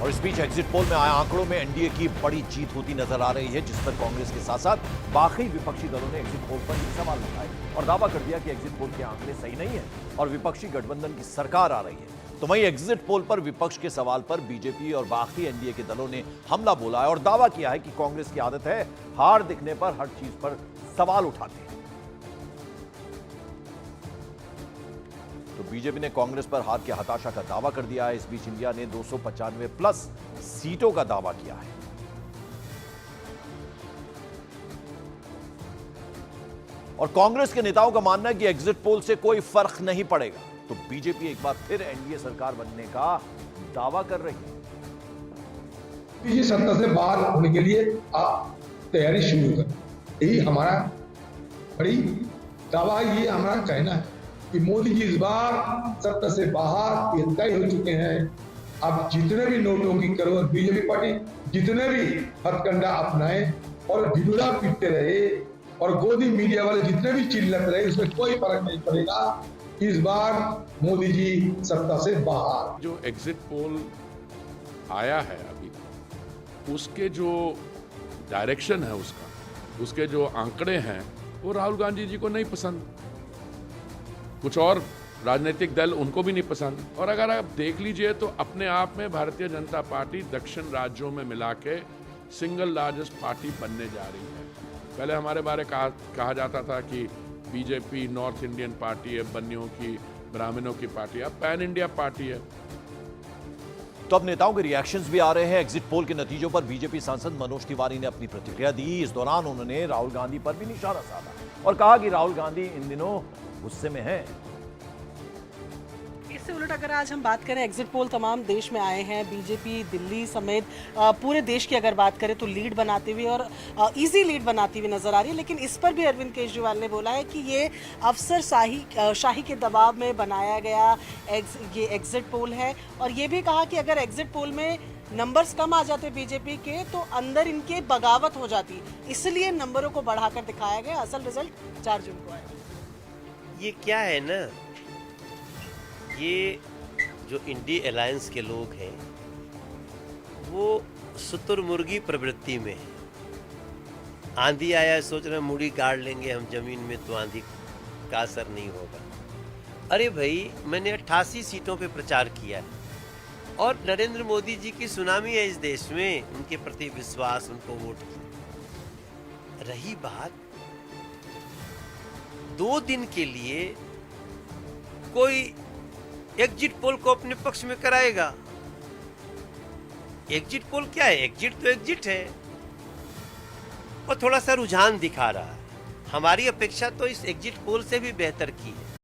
और इस बीच exit poll में आए आंकड़ों में एनडीए की बड़ी जीत होती नजर आ रही है, जिस पर कांग्रेस के साथ साथ बाकी विपक्षी दलों ने एग्जिट पोल पर ये सवाल उठाए और दावा कर दिया कि एग्जिट पोल के आंकड़े सही नहीं है और विपक्षी गठबंधन की सरकार आ रही है। तो वहीं एग्जिट पोल पर विपक्ष के सवाल पर बीजेपी और बाकी एनडीए के दलों ने हमला बोला है और दावा किया है कि कांग्रेस की आदत है हार दिखने पर हर चीज पर सवाल उठाते हैं। तो बीजेपी ने कांग्रेस पर हार के हताशा का दावा कर दिया है। इस बीच इंडिया ने 295 प्लस सीटों का दावा किया है। और कांग्रेस के नेताओं का मानना है कि एग्जिट पोल से कोई फर्क नहीं पड़ेगा। तो बीजेपी एक बार फिर एनडीए सरकार बनने का दावा कर रही है। ये सत्ता से बाहर होने के लिए आप तैयारी शुरू करें, यही हमारा बड़ी दावा है। ये हमारा कहना है कि मोदी जी इस बार सत्ता से बाहर ये तय हो चुके हैं। अब जितने भी नोटों की करो, बीजेपी पार्टी जितने भी हथकंडा अपनाए और ढिढुरा पीटते रहे और गोदी मीडिया वाले जितने भी चिल्लाते रहे, उसमें कोई फर्क नहीं पड़ेगा। इस बार मोदी जी सत्ता से बाहर। जो एग्जिट पोल आया है अभी, उसके जो डायरेक्शन है उसके जो आंकड़े हैं वो राहुल गांधी जी को नहीं पसंद, कुछ और राजनीतिक दल उनको भी नहीं पसंद। और अगर आप देख लीजिए तो अपने आप में भारतीय जनता पार्टी दक्षिण राज्यों में मिला के सिंगल लार्जेस्ट पार्टी बनने जा रही है। पहले हमारे बारे कहा जाता था कि बीजेपी नॉर्थ इंडियन पार्टी है, बनियों की, ब्राह्मणों की पार्टी है, अब पैन इंडिया पार्टी है। तो अब नेताओं के रिएक्शंस भी आ रहे हैं। एग्जिट पोल के नतीजों पर बीजेपी सांसद मनोज तिवारी ने अपनी प्रतिक्रिया दी। इस दौरान उन्होंने राहुल गांधी पर भी निशाना साधा और कहा कि राहुल गांधी इन दिनों गुस्से में हैं। इससे उलट अगर आज हम बात करें, एग्जिट पोल तमाम देश में आए हैं, बीजेपी दिल्ली समेत पूरे देश की अगर बात करें तो लीड बनाती हुई और इजी लीड बनाती हुई नजर आ रही है। लेकिन इस पर भी अरविंद केजरीवाल ने बोला है कि ये अफसर शाही के दबाव में बनाया गया ये एग्जिट पोल है और ये भी कहा कि अगर एग्जिट पोल में नंबर्स कम आ जाते बीजेपी के तो अंदर इनके बगावत हो जाती, इसलिए नंबरों को बढ़ाकर दिखाया गया। असल रिजल्ट 4 जून को आया। ये क्या है ना, ये जो इंडी अलायंस के लोग हैं वो शुतुरमुर्गी प्रवृत्ति में है। आंधी आया सोच रहे मुड़ी गाड़ लेंगे हम जमीन में तो आंधी का असर नहीं होगा। अरे भाई, मैंने 88 सीटों पे प्रचार किया है और नरेंद्र मोदी जी की सुनामी है इस देश में, उनके प्रति विश्वास, उनको वोट की। रही बात 2 दिन के लिए कोई एग्जिट पोल को अपने पक्ष में कराएगा। एग्जिट पोल क्या है? एग्जिट तो एग्जिट है और थोड़ा सा रुझान दिखा रहा है। हमारी अपेक्षा तो इस एग्जिट पोल से भी बेहतर की है।